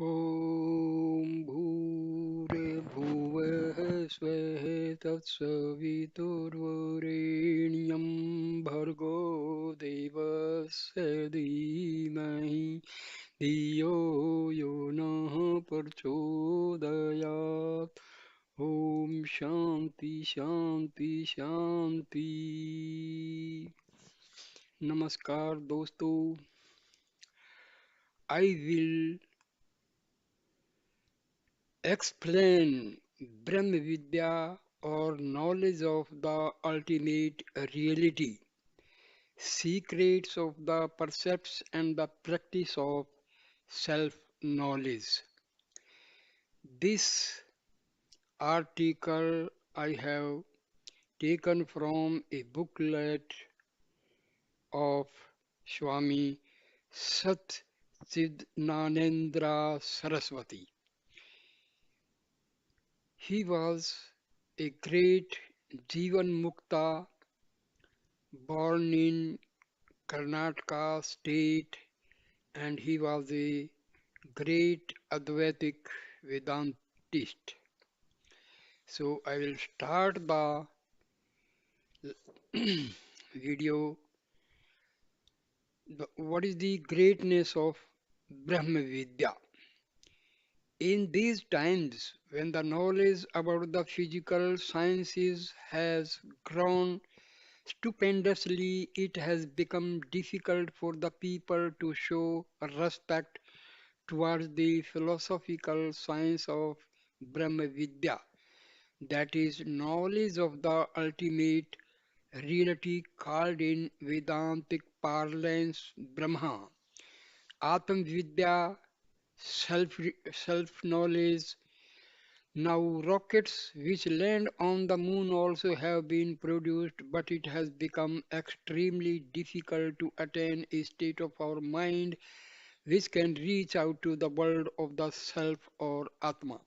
ॐ भूर्भुवः स्वः तत्सवितुर्वरेण्यं भर्गो देवस्य धीमहि धियो यो नः प्रचोदयात्। ॐ शान्ति शान्ति शान्ति। नमस्कार दोस्तों, I will explain Brahma Vidya or knowledge of the ultimate reality, secrets of the percepts and the practice of self knowledge. This article I have taken from a booklet of Swami Sat Nanendra Saraswati. He was a great Jivan Mukta born in Karnataka state, and he was a great Advaitic Vedantist. So I will start the video. What is the greatness of Brahma Vidya? In these times, when the knowledge about the physical sciences has grown stupendously, it has become difficult for the people to show respect towards the philosophical science of Brahma Vidya, that is, knowledge of the ultimate reality called in Vedantic parlance Brahma. Atma Vidya, self knowledge. Now, rockets which land on the moon also have been produced, but it has become extremely difficult to attain a state of our mind which can reach out to the world of the self or Atma.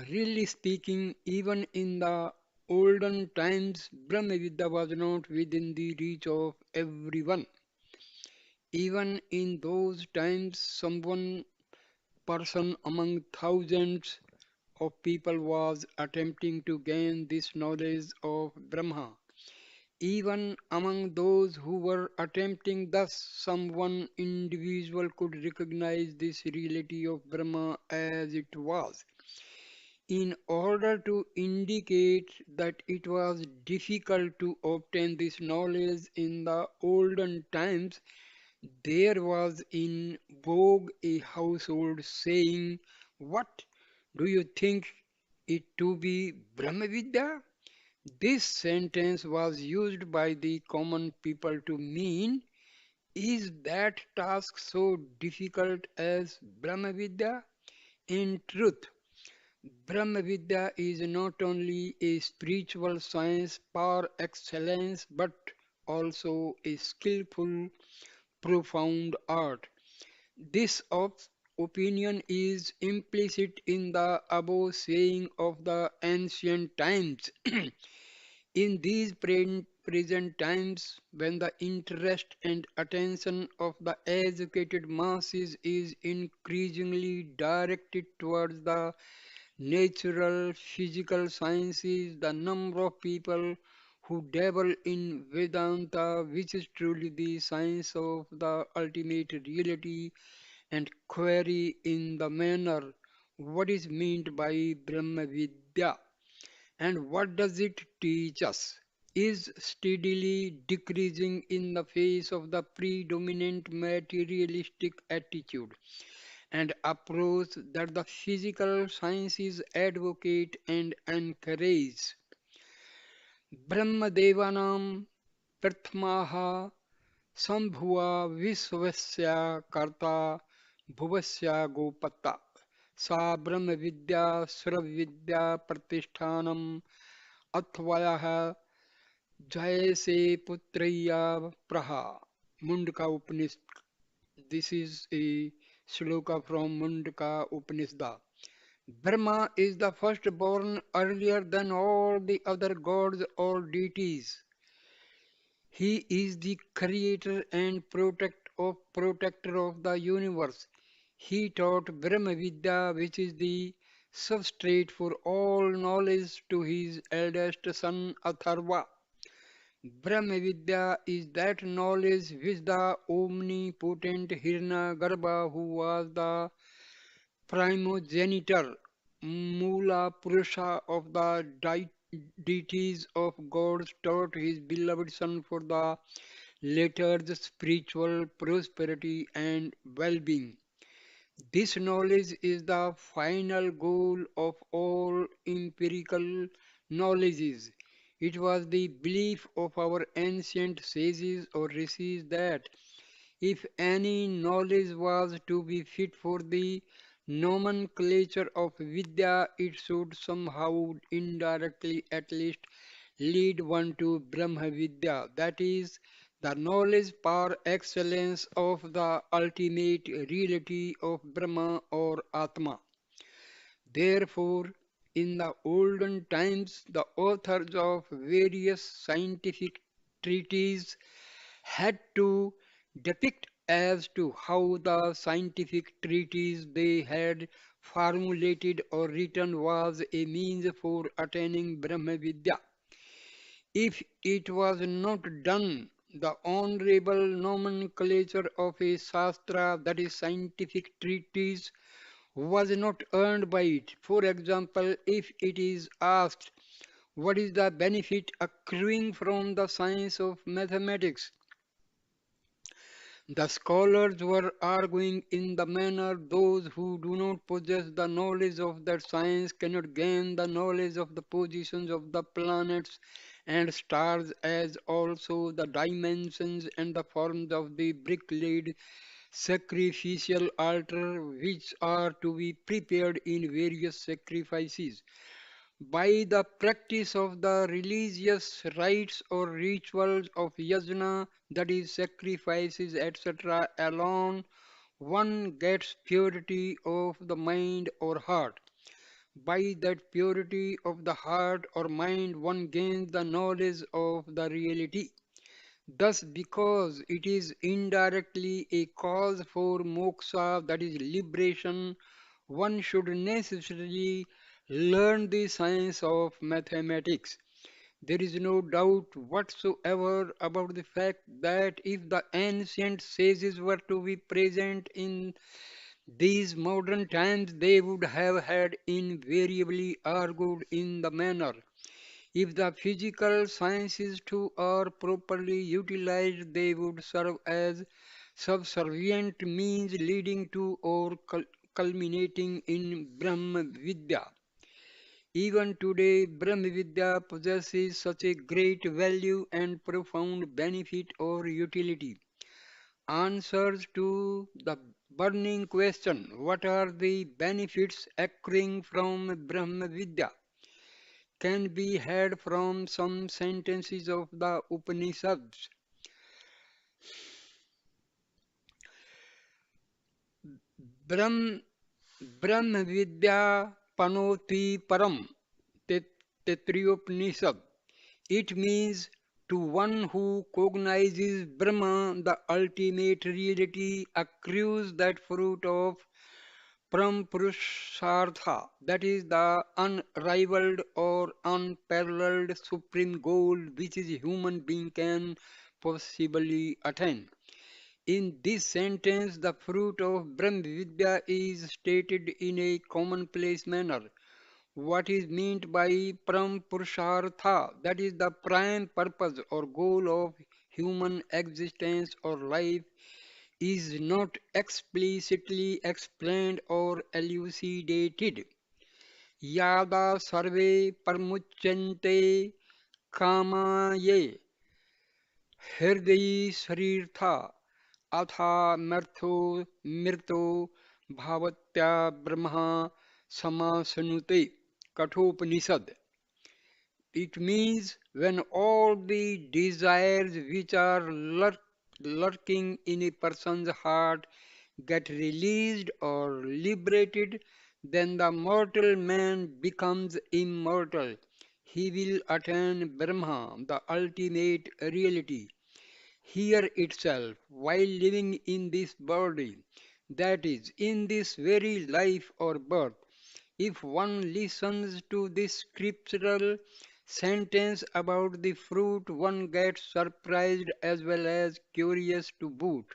Really speaking, even in the olden times, Brahmavidya was not within the reach of everyone. Even in those times, someone person among thousands of people was attempting to gain this knowledge of Brahma. Even among those who were attempting, thus some individual could recognize this reality of Brahma as it was. In order to indicate that it was difficult to obtain this knowledge in the olden times, there was in vogue a household saying, "What? Do you think it to be Brahmavidya?" This sentence was used by the common people to mean, is that task so difficult as Brahmavidya? In truth, Brahmavidya is not only a spiritual science par excellence but also a skillful, profound art. This opinion is implicit in the above saying of the ancient times. In these present times, when the interest and attention of the educated masses is increasingly directed towards the natural physical sciences, the number of people who dabble in Vedanta, which is truly the science of the ultimate reality, and query in the manner what is meant by Brahma Vidya and what does it teach us, is steadily decreasing in the face of the predominant materialistic attitude and approach that the physical sciences advocate and encourage. Brahmadevanam Prathmaha Sambhuva Visvasya Karta Bhuvasya Gopata Sa Brahma Vidya Suravidya Pratishthanam Athvayah Jayase Putraya Praha. Mundaka Upanishad. This is a shloka from Mundaka Upanishad. Brahma is the firstborn earlier than all the other gods or deities. He is the creator and protector of the universe. He taught Brahma Vidya, which is the substrate for all knowledge, to his eldest son Atharva. Brahma Vidya is that knowledge which the omnipotent Hiranyagarbha, who was the primogenitor, Mula Purusha of the deities of gods, taught his beloved son for the latter's spiritual prosperity and well-being. This knowledge is the final goal of all empirical knowledges. It was the belief of our ancient sages or rishis that if any knowledge was to be fit for the nomenclature of Vidya, it should somehow indirectly at least lead one to Brahma Vidya, that is, the knowledge par excellence of the ultimate reality of Brahma or Atma. Therefore, in the olden times, the authors of various scientific treatises had to depict as to how the scientific treatise they had formulated or written was a means for attaining Brahma Vidya. If it was not done, the honorable nomenclature of a Shastra, that is scientific treatise, was not earned by it. For example, if it is asked, what is the benefit accruing from the science of mathematics? The scholars were arguing in the manner those who do not possess the knowledge of that science cannot gain the knowledge of the positions of the planets and stars, as also the dimensions and the forms of the brick-laid sacrificial altar which are to be prepared in various sacrifices. By the practice of the religious rites or rituals of yajna, that is sacrifices, etc., alone, one gets purity of the mind or heart. By that purity of the heart or mind, one gains the knowledge of the reality. Thus, because it is indirectly a cause for moksha, that is liberation, one should necessarily learn the science of mathematics. There is no doubt whatsoever about the fact that if the ancient sages were to be present in these modern times, they would have had invariably argued in the manner. If the physical sciences too are properly utilized, they would serve as subservient means leading to or culminating in Brahma Vidya. Even today, Brahma Vidya possesses such a great value and profound benefit or utility. Answers to the burning question, what are the benefits accruing from Brahma Vidya, can be had from some sentences of the Upanishads. Brahm, Brahma Vidya Panoti Param, Tetriopanishad. It means to one who cognizes Brahma, the ultimate reality, accrues that fruit of Parampurushartha, that is the unrivaled or unparalleled supreme goal which is human being can possibly attain. In this sentence, the fruit of Brahma Vidya is stated in a commonplace manner. What is meant by Param Purushartha, that is the prime purpose or goal of human existence or life, is not explicitly explained or elucidated. Yada sarve parmuchyante kamaye हृदयी शरीर था अथा मर्थो मृतो भावत्या Brahma समासनुते Kathopanishad. It means when all the desires which are lurking in a person's heart get released or liberated, then the mortal man becomes immortal. He will attain Brahma, the ultimate reality, here itself, while living in this body. That is, in this very life or birth. If one listens to this scriptural sentence about the fruit, one gets surprised as well as curious to boot.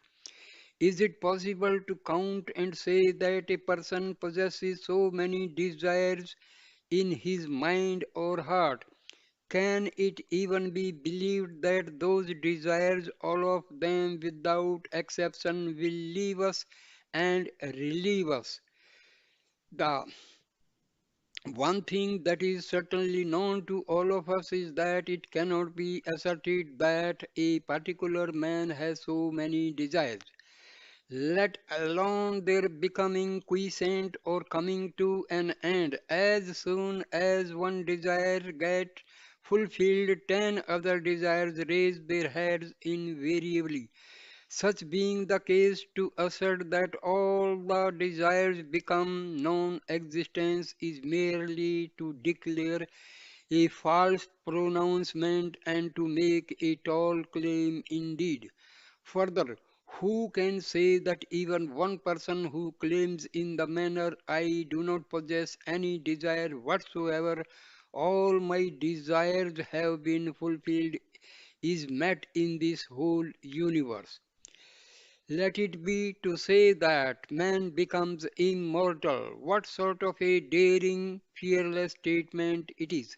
Is it possible to count and say that a person possesses so many desires in his mind or heart? Can it even be believed that those desires, all of them without exception, will leave us and relieve us? The one thing that is certainly known to all of us is that it cannot be asserted that a particular man has so many desires, let alone their becoming quiescent or coming to an end. As soon as one desire gets fulfilled, 10 other desires raise their heads invariably. Such being the case, to assert that all the desires become non-existence is merely to declare a false pronouncement and to make a tall claim indeed. Further, who can say that even one person who claims in the manner, "I do not possess any desire whatsoever, all my desires have been fulfilled," is met in this whole universe? Let it be to say that man becomes immortal. What sort of a daring, fearless statement it is!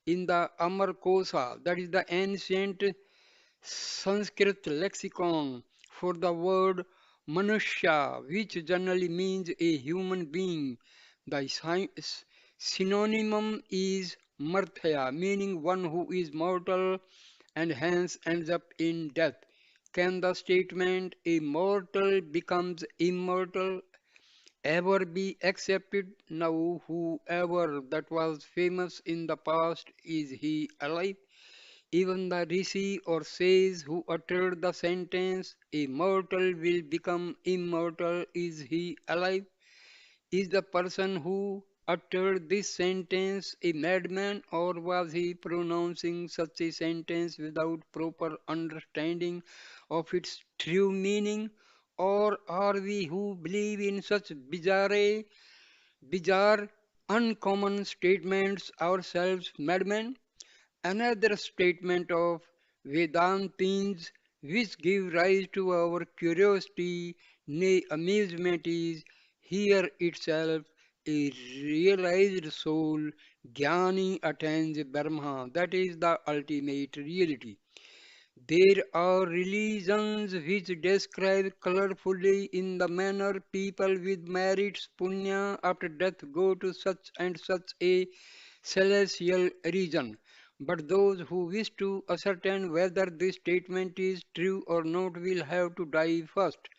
In the Amar Kosa, that is the ancient Sanskrit lexicon for the word Manushya, which generally means a human being, the synonym is Marthya, meaning one who is mortal and hence ends up in death. Can the statement "a mortal becomes immortal" ever be accepted? Now, whoever that was famous in the past, is he alive? Even the rishi or sage who uttered the sentence, "a mortal will become immortal," is he alive? Is the person who uttered this sentence a madman, or was he pronouncing such a sentence without proper understanding of its true meaning? Or are we who believe in such bizarre, uncommon statements ourselves madmen? Another statement of Vedantins which give rise to our curiosity, nay amusement, is here itself: a realized soul, Jnani, attains Brahma, that is the ultimate reality. There are religions which describe colorfully in the manner people with merits punya after death go to such and such a celestial region. But those who wish to ascertain whether this statement is true or not will have to die first,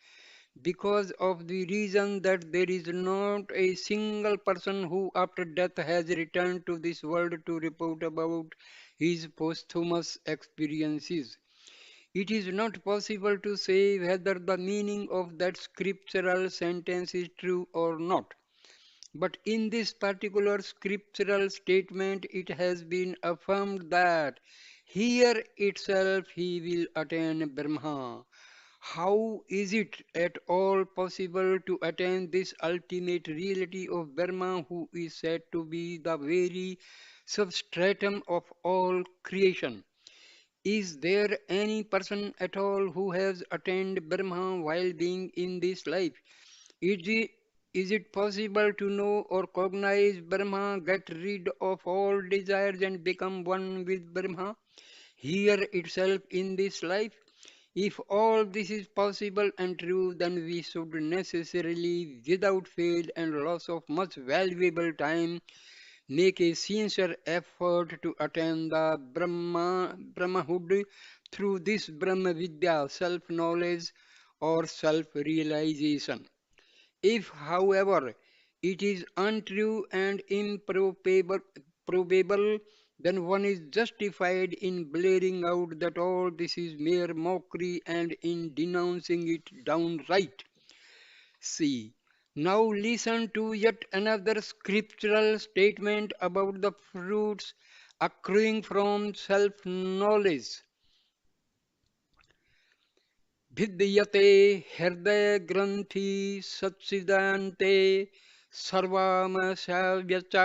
because of the reason that there is not a single person who after death has returned to this world to report about his posthumous experiences. It is not possible to say whether the meaning of that scriptural sentence is true or not. But in this particular scriptural statement, it has been affirmed that here itself he will attain Brahma. How is it at all possible to attain this ultimate reality of Brahma, who is said to be the very substratum of all creation? Is there any person at all who has attained Brahma while being in this life? Is it, is it possible to know or cognize Brahma, get rid of all desires and become one with Brahma here itself in this life? If all this is possible and true, then we should necessarily, without fail and loss of much valuable time, make a sincere effort to attain the Brahmahood through this Brahma Vidya, self-knowledge or self-realization. If, however, it is untrue and improbable, then one is justified in blaring out that all this is mere mockery and in denouncing it downright. See, now listen to yet another scriptural statement about the fruits accruing from self knowledge. भिद्यते हृदय ग्रंथि सच्चिदान्ते सर्वामशाव्य च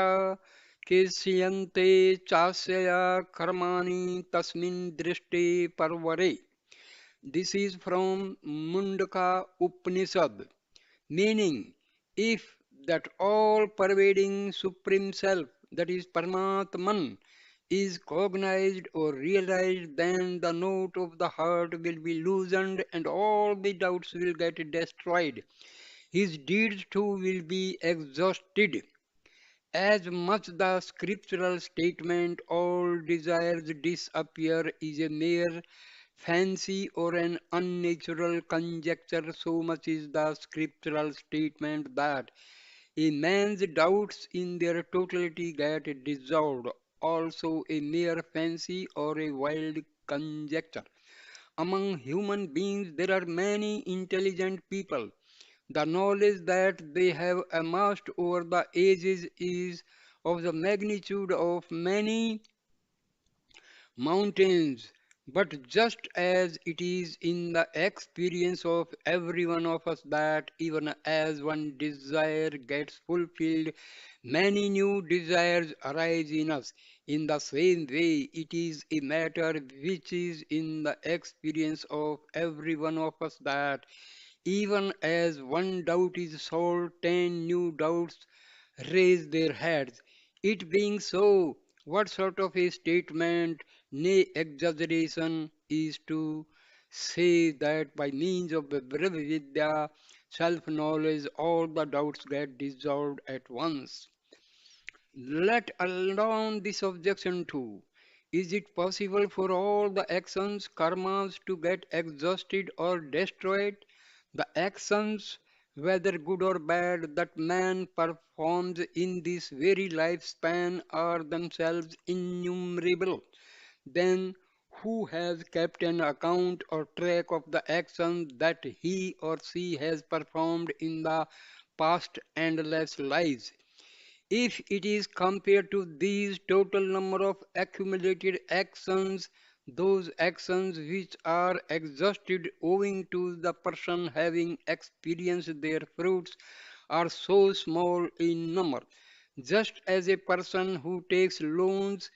केष्यन्ते चास्यया कर्माणि तस्मिन् दृष्टे परवरे. This is from Mundaka Upanishad, meaning if that all pervading Supreme Self, that is Paramatman, is cognized or realized, then the note of the heart will be loosened and all the doubts will get destroyed. His deeds too will be exhausted. As much the scriptural statement, all desires disappear, is a mere fancy or an unnatural conjecture, so much is the scriptural statement that a man's doubts in their totality get dissolved, also a mere fancy or a wild conjecture. Among human beings, there are many intelligent people. The knowledge that they have amassed over the ages is of the magnitude of many mountains. But just as it is in the experience of every one of us that even as one desire gets fulfilled, many new desires arise in us. In the same way, it is a matter which is in the experience of every one of us that even as one doubt is solved, 10 new doubts raise their heads. It being so, what sort of a statement, nay exaggeration, is to say that by means of the Brahmavidya, self-knowledge, all the doubts get dissolved at once? Let alone this objection too. Is it possible for all the actions, karmas, to get exhausted or destroyed? The actions, whether good or bad, that man performs in this very lifespan are themselves innumerable. Then who has kept an account or track of the actions that he or she has performed in the past endless lives? If it is compared to these total number of accumulated actions, those actions which are exhausted owing to the person having experienced their fruits are so small in number. Just as a person who takes loans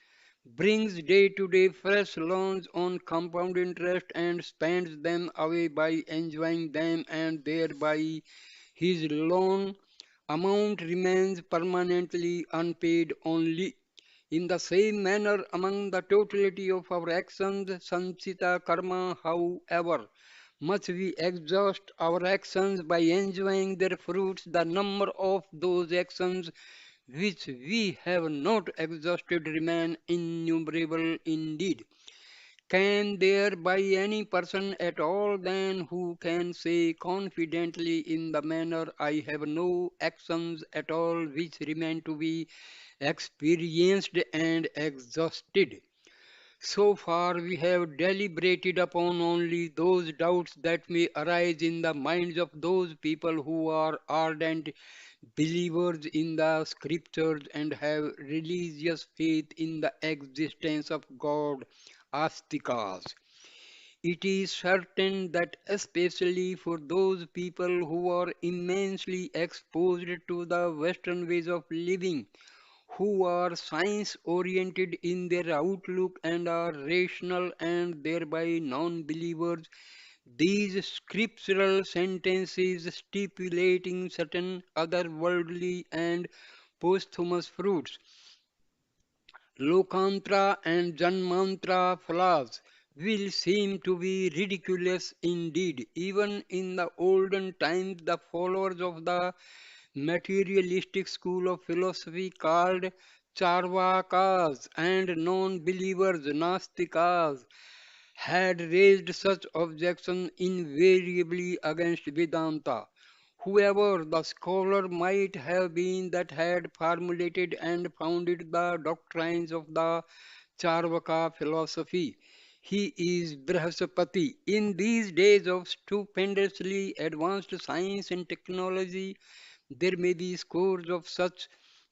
brings day to day fresh loans on compound interest and spends them away by enjoying them and thereby his loan amount remains permanently unpaid only. In the same manner, among the totality of our actions, sanchita karma, however much we exhaust our actions by enjoying their fruits, the number of those actions which we have not exhausted remain innumerable indeed. Can there be any person at all then who can say confidently in the manner, I have no actions at all which remain to be experienced and exhausted? So far we have deliberated upon only those doubts that may arise in the minds of those people who are ardent believers in the scriptures and have religious faith in the existence of God, astikas. It is certain that especially for those people who are immensely exposed to the Western ways of living, who are science oriented in their outlook and are rational and thereby non believers, these scriptural sentences stipulating certain otherworldly and posthumous fruits, Lokantra and Janmantra flaws will seem to be ridiculous indeed. Even in the olden times, the followers of the materialistic school of philosophy called Charvakas and non-believers Nastikas had raised such objections invariably against Vedanta. Whoever the scholar might have been that had formulated and founded the doctrines of the Charvaka philosophy, he is Brihaspati. In these days of stupendously advanced science and technology, there may be scores of such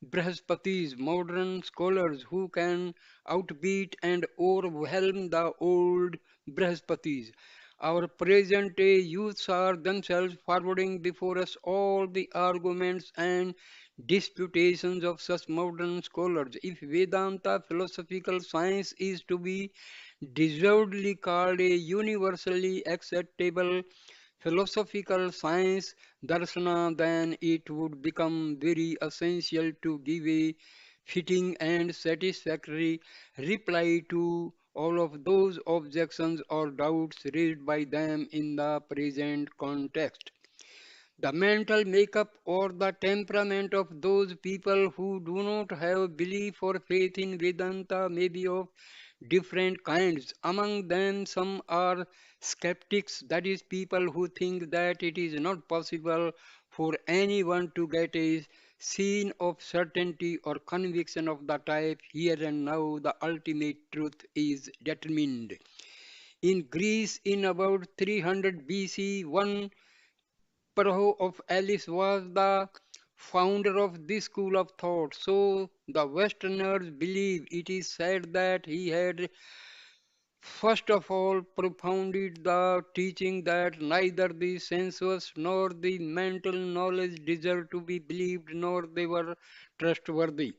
Brahaspatis, modern scholars who can outbeat and overwhelm the old Brahaspatis. Our present day youths are themselves forwarding before us all the arguments and disputations of such modern scholars. If Vedanta philosophical science is to be deservedly called a universally acceptable philosophical science, darsana, then it would become very essential to give a fitting and satisfactory reply to all of those objections or doubts raised by them in the present context. The mental makeup or the temperament of those people who do not have belief or faith in Vedanta may be of different kinds. Among them, some are skeptics, that is, people who think that it is not possible for anyone to get a scene of certainty or conviction of the type here and now the ultimate truth is determined. In Greece, in about 300 BC, one Paro of Alice was the founder of this school of thought. So the Westerners believe it is said that he had first of all propounded the teaching that neither the sensuous nor the mental knowledge deserved to be believed nor they were trustworthy.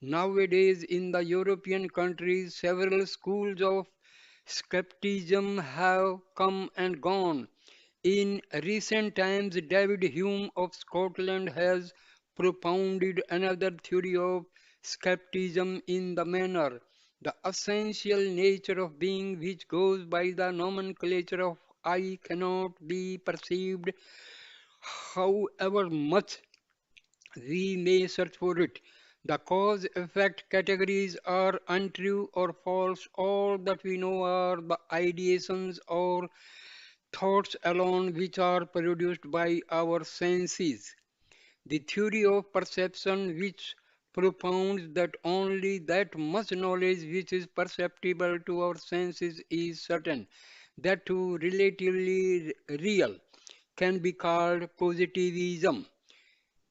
Nowadays, in the European countries, several schools of skepticism have come and gone. In recent times, David Hume of Scotland has propounded another theory of skepticism in the manner, the essential nature of being which goes by the nomenclature of I cannot be perceived, however much we may search for it. The cause effect categories are untrue or false. All that we know are the ideations or thoughts alone which are produced by our senses. The theory of perception, which propounds that only that much knowledge which is perceptible to our senses is certain, that too relatively real, can be called positivism.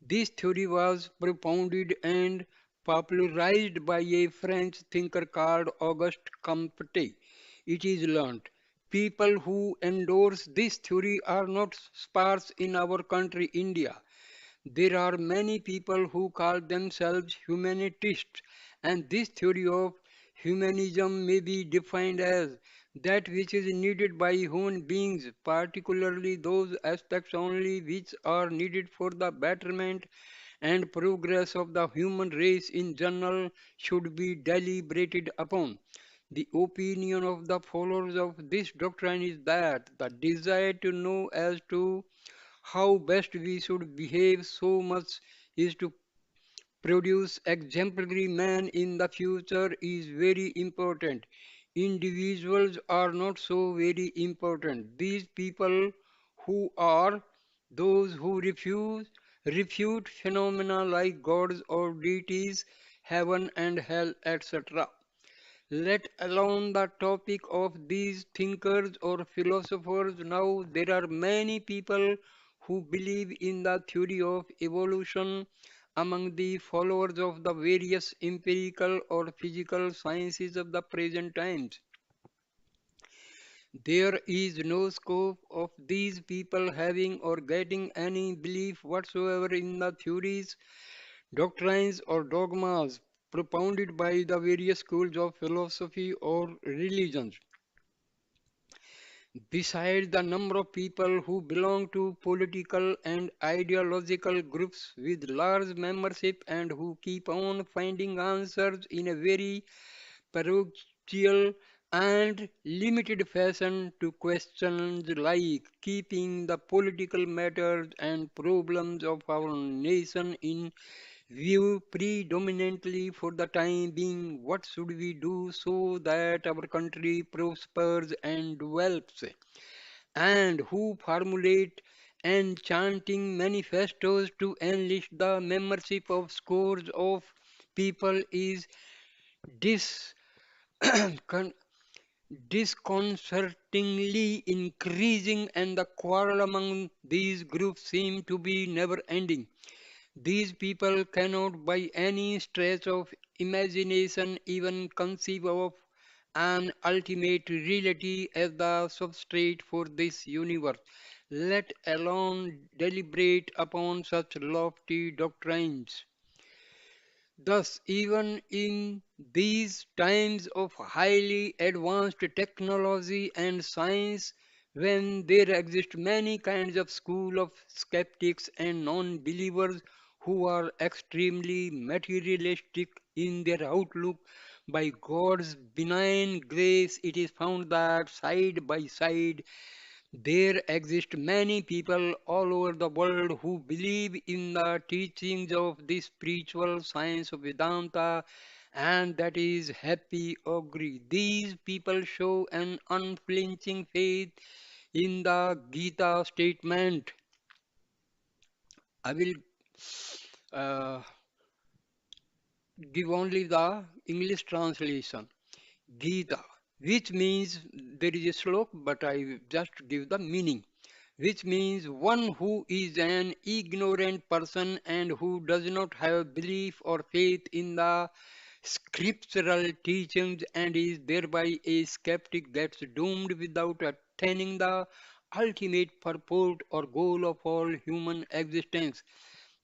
This theory was propounded and popularized by a French thinker called Auguste Comte. It is learnt. People who endorse this theory are not sparse in our country, India. There are many people who call themselves humanitists, and this theory of humanism may be defined as that which is needed by human beings, particularly those aspects only which are needed for the betterment and progress of the human race in general, should be deliberated upon. The opinion of the followers of this doctrine is that the desire to know as to how best we should behave so much is to produce exemplary man in the future is very important. Individuals are not so very important. These people who are those who refute phenomena like gods or deities, heaven and hell, etc. Let alone the topic of these thinkers or philosophers. Now there are many people who believe in the theory of evolution among the followers of the various empirical or physical sciences of the present times. There is no scope of these people having or getting any belief whatsoever in the theories, doctrines, or dogmas propounded by the various schools of philosophy or religions. Besides the number of people who belong to political and ideological groups with large membership and who keep on finding answers in a very parochial and limited fashion to questions like keeping the political matters and problems of our nation in view predominantly for the time being. What should we do so that our country prospers and develops? And who formulate enchanting manifestos to enlist the membership of scores of people is dis con- disconcertingly increasing, and the quarrel among these groups seem to be never ending. These people cannot by any stretch of imagination even conceive of an ultimate reality as the substrate for this universe, let alone deliberate upon such lofty doctrines. Thus, even in these times of highly advanced technology and science, when there exist many kinds of school of skeptics and non-believers who are extremely materialistic in their outlook, by God's benign grace, it is found that side by side there exist many people all over the world who believe in the teachings of the spiritual science of Vedanta, and that is happy agree. These people show an unflinching faith in the Gita statement. I will uh, give only the English translation. Gita, which means there is a slok, but I just give the meaning, which means one who is an ignorant person and who does not have belief or faith in the scriptural teachings and is thereby a skeptic gets doomed without attaining the ultimate purport or goal of all human existence.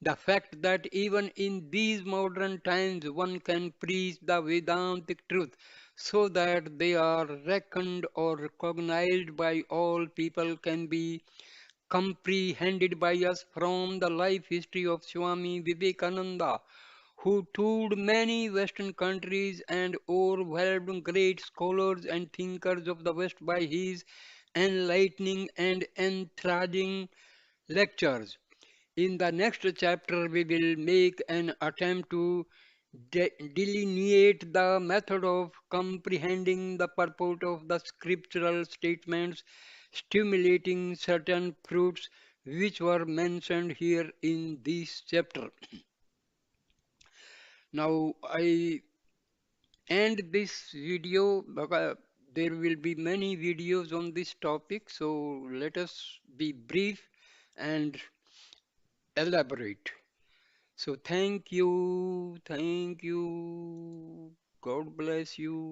The fact that even in these modern times one can preach the Vedantic truth so that they are reckoned or recognized by all people can be comprehended by us from the life history of Swami Vivekananda, who toured many Western countries and overwhelmed great scholars and thinkers of the West by his enlightening and enthralling lectures. In the next chapter, we will make an attempt to delineate the method of comprehending the purport of the scriptural statements, stimulating certain fruits which were mentioned here in this chapter. Now, I end this video because there will be many videos on this topic, so let us be brief and elaborate. So thank you, God bless you.